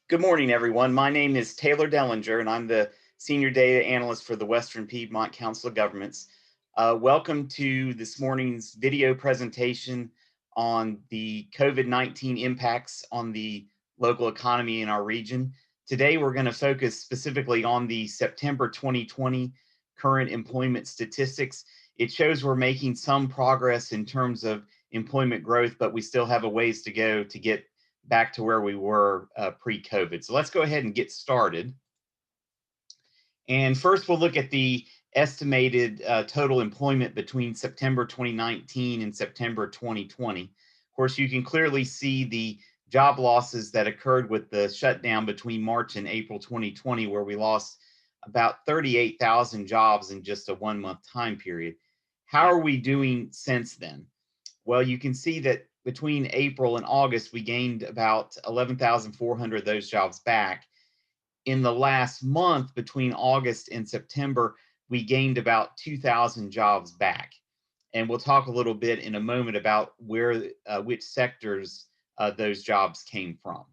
Good morning, everyone. My name is Taylor Dellinger, and I'm the Senior Data Analyst for the Western Piedmont Council of Governments. Welcome to this morning's video presentation on the COVID-19 impacts on the local economy in our region. Today, we're going to focus specifically on the September 2020 current employment statistics. It shows we're making some progress in terms of employment growth, but we still have a ways to go to get back to where we were pre-COVID. So let's go ahead and get started. And first, we'll look at the estimated total employment between September 2019 and September 2020. Of course, you can clearly see the job losses that occurred with the shutdown between March and April 2020, where we lost about 38,000 jobs in just a 1 month time period. How are we doing since then? Well, you can see that between April and August, we gained about 11,400 of those jobs back. In the last month, between August and September, we gained about 2,000 jobs back. And we'll talk a little bit in a moment about which sectors those jobs came from.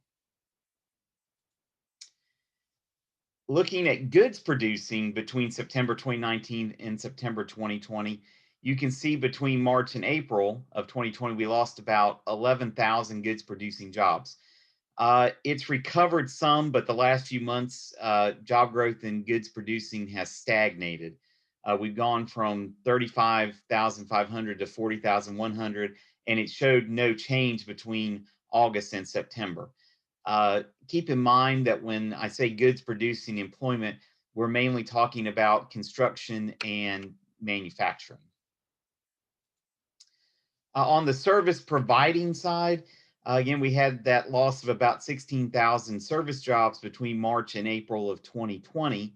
Looking at goods producing between September 2019 and September 2020, you can see between March and April of 2020, we lost about 11,000 goods producing jobs. It's recovered some, but the last few months, job growth in goods producing has stagnated. We've gone from 35,500 to 40,100, and it showed no change between August and September. Keep in mind that when I say goods producing employment, we're mainly talking about construction and manufacturing. On the service providing side, again, we had that loss of about 16,000 service jobs between March and April of 2020.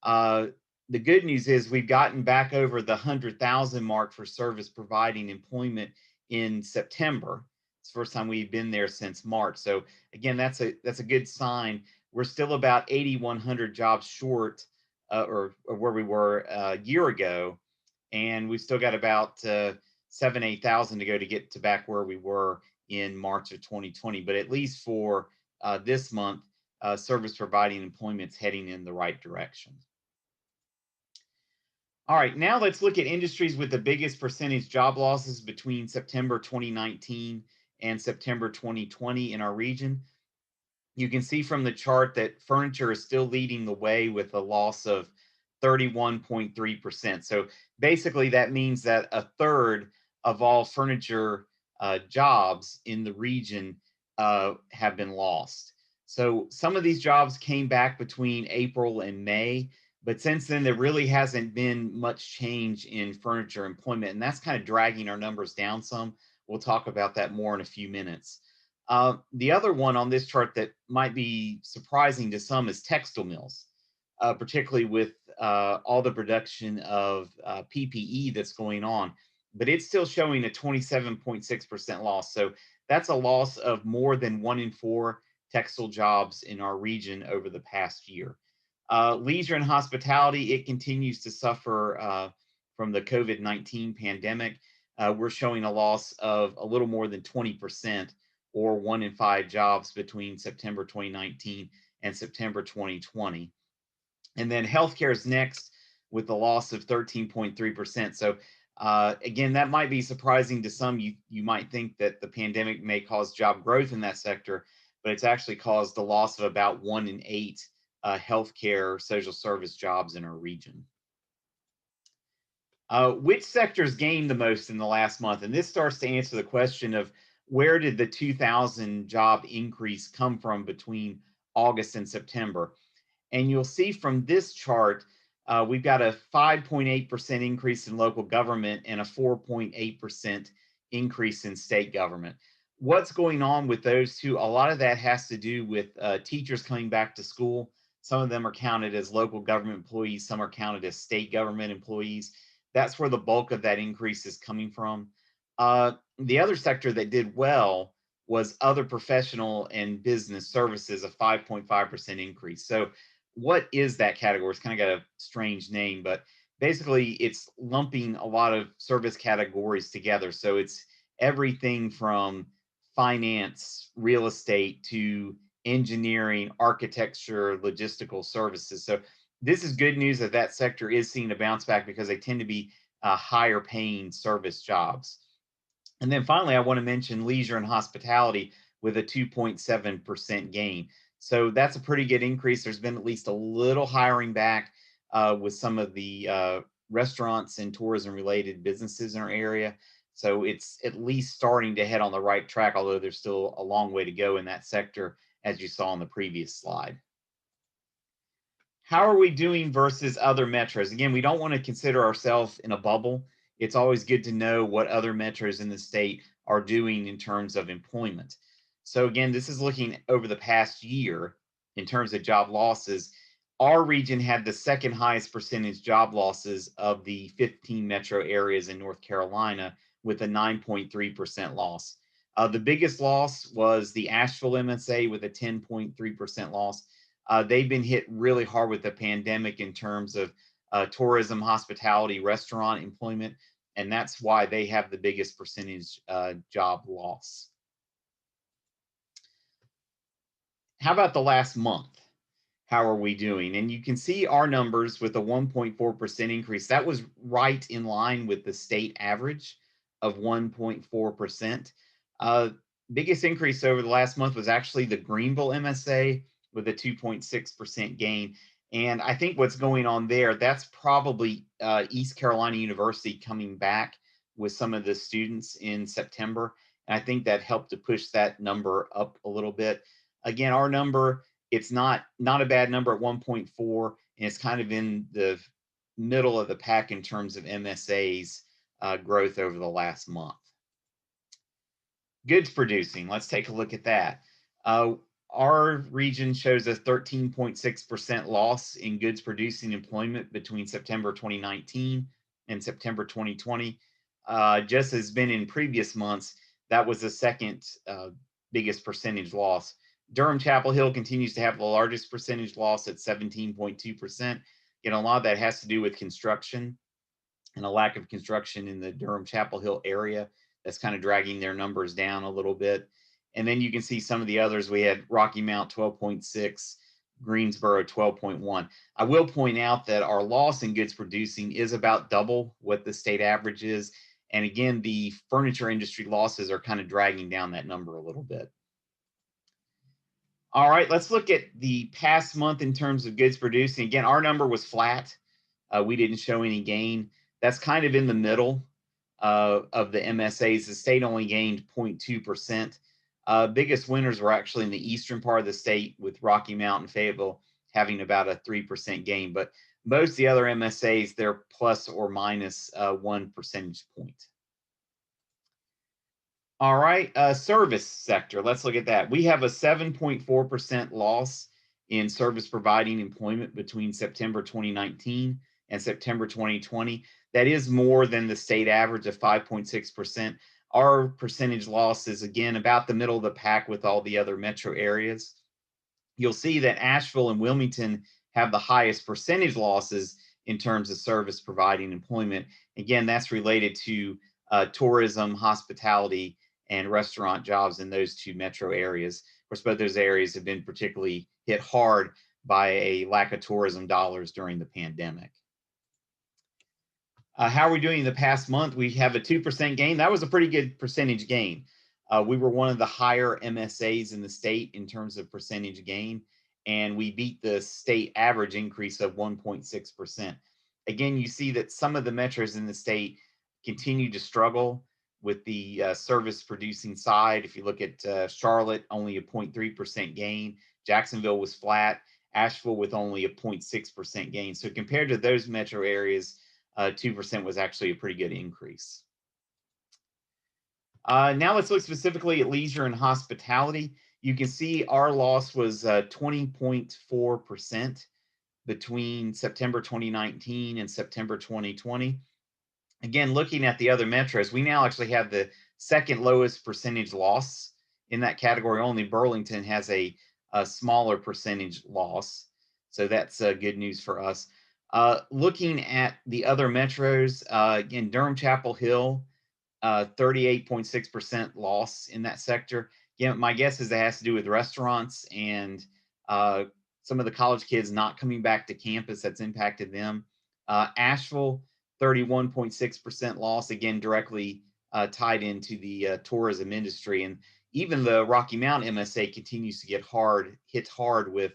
The good news is we've gotten back over the 100,000 mark for service providing employment in September. It's the first time we've been there since March. So again, that's a good sign. We're still about 8,100 jobs short or where we were a year ago, and we've still got about 8,000 to go to get to back where we were in March of 2020. But at least for this month, service providing employment's heading in the right direction. All right, now let's look at industries with the biggest percentage job losses between September 2019 and September 2020 in our region. You can see from the chart that furniture is still leading the way with a loss of 31.3%. So basically that means that a third of all furniture jobs in the region have been lost. So some of these jobs came back between April and May, but since then there really hasn't been much change in furniture employment, and that's kind of dragging our numbers down some. We'll talk about that more in a few minutes. The other one on this chart that might be surprising to some is textile mills, particularly with all the production of PPE that's going on. But it's still showing a 27.6% loss. So that's a loss of more than 1 in 4 textile jobs in our region over the past year. Leisure and hospitality, it continues to suffer from the COVID-19 pandemic. We're showing a loss of a little more than 20%, or 1 in 5 jobs between September 2019 and September 2020. And then healthcare is next with a loss of 13.3%. So again, that might be surprising to some. You might think that the pandemic may cause job growth in that sector, but it's actually caused the loss of about 1 in 8 healthcare social service jobs in our region. Which sectors gained the most in the last month? And this starts to answer the question of where did the 2,000 job increase come from between August and September? And you'll see from this chart, we've got a 5.8% increase in local government and a 4.8% increase in state government. What's going on with those two? A lot of that has to do with teachers coming back to school. Some of them are counted as local government employees. Some are counted as state government employees. That's where the bulk of that increase is coming from. The other sector that did well was other professional and business services, a 5.5% increase. So what is that category? It's kind of got a strange name, but basically it's lumping a lot of service categories together. So it's everything from finance, real estate, to engineering, architecture, logistical services. So this is good news that that sector is seeing a bounce back because they tend to be higher paying service jobs. And then finally, I want to mention leisure and hospitality with a 2.7% gain. So that's a pretty good increase. There's been at least a little hiring back with some of the restaurants and tourism related businesses in our area. So it's at least starting to head on the right track, although there's still a long way to go in that sector, as you saw on the previous slide. How are we doing versus other metros? Again, we don't want to consider ourselves in a bubble. It's always good to know what other metros in the state are doing in terms of employment. So again, this is looking over the past year in terms of job losses. Our region had the second highest percentage job losses of the 15 metro areas in North Carolina with a 9.3% loss. The biggest loss was the Asheville MSA with a 10.3% loss. They've been hit really hard with the pandemic in terms of tourism, hospitality, restaurant employment, and that's why they have the biggest percentage job loss. How about the last month? How are we doing? And you can see our numbers with a 1.4% increase. That was right in line with the state average of 1.4%. Biggest increase over the last month was actually the Greenville MSA with a 2.6% gain. And I think what's going on there, that's probably East Carolina University coming back with some of the students in September. And I think that helped to push that number up a little bit. Again, our number, it's not a bad number at 1.4, and it's kind of in the middle of the pack in terms of MSAs growth over the last month. Goods producing, let's take a look at that. Our region shows a 13.6% loss in goods producing employment between September 2019 and September 2020. Just as been in previous months, that was the second biggest percentage loss. Durham Chapel Hill continues to have the largest percentage loss at 17.2%. You know, a lot of that has to do with construction and a lack of construction in the Durham Chapel Hill area. That's kind of dragging their numbers down a little bit. And then you can see some of the others. We had Rocky Mount 12.6, Greensboro 12.1. I will point out that our loss in goods producing is about double what the state average is. And again, the furniture industry losses are kind of dragging down that number a little bit. All right, let's look at the past month in terms of goods producing. Again, our number was flat. We didn't show any gain. That's kind of in the middle of the MSAs. The state only gained 0.2%. Biggest winners were actually in the eastern part of the state, with Rocky Mount and Fayetteville having about a 3% gain. But most of the other MSAs, they're plus or minus 1 percentage point. All right, service sector. Let's look at that. We have a 7.4% loss in service providing employment between September 2019 and September 2020. That is more than the state average of 5.6%. Our percentage loss is, again, about the middle of the pack with all the other metro areas. You'll see that Asheville and Wilmington have the highest percentage losses in terms of service providing employment. Again, that's related to tourism, hospitality, and restaurant jobs in those two metro areas. Of course, both those areas have been particularly hit hard by a lack of tourism dollars during the pandemic. How are we doing in the past month? We have a 2% gain. That was a pretty good percentage gain. We were one of the higher MSAs in the state in terms of percentage gain, and we beat the state average increase of 1.6%. Again, you see that some of the metros in the state continue to struggle with the service producing side. If you look at Charlotte, only a 0.3% gain. Jacksonville was flat. Asheville with only a 0.6% gain. So compared to those metro areas, 2% was actually a pretty good increase. Now let's look specifically at leisure and hospitality. You can see our loss was 20.4% between September 2019 and September 2020. Again, looking at the other metros, we now actually have the second lowest percentage loss in that category. Only Burlington has a smaller percentage loss. So that's good news for us. Looking at the other metros, again, Durham Chapel Hill, 38.6% loss in that sector. Yeah, my guess is it has to do with restaurants and uh, some of the college kids not coming back to campus. That's impacted them. Asheville, 31.6% loss, again, directly tied into the tourism industry. And even the Rocky Mount MSA continues to hit hard with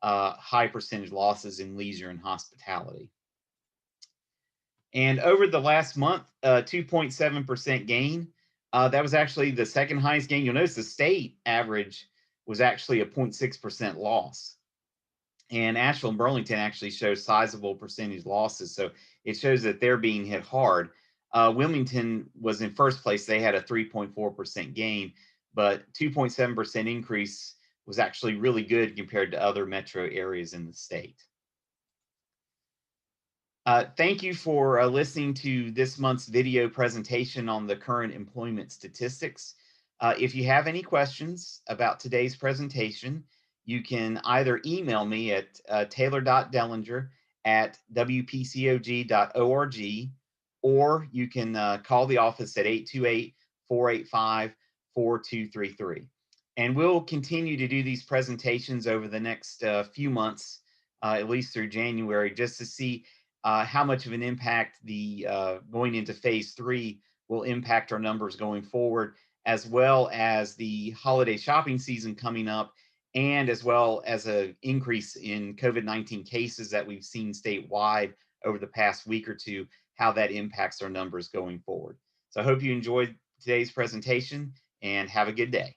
high percentage losses in leisure and hospitality. And over the last month, 2.7% gain. That was actually the second highest gain. You'll notice the state average was actually a 0.6% loss. And Asheville and Burlington actually show sizable percentage losses. So it shows that they're being hit hard. Wilmington was in first place. They had a 3.4% gain, but 2.7% increase was actually really good compared to other metro areas in the state. Thank you for listening to this month's video presentation on the current employment statistics. If you have any questions about today's presentation, you can either email me at taylor.dellinger@wpcog.org, or you can call the office at 828-485-4233. And we'll continue to do these presentations over the next few months, at least through January, just to see how much of an impact the going into phase 3 will impact our numbers going forward, as well as the holiday shopping season coming up, and as well as an increase in COVID-19 cases that we've seen statewide over the past week or two, how that impacts our numbers going forward. So I hope you enjoyed today's presentation and have a good day.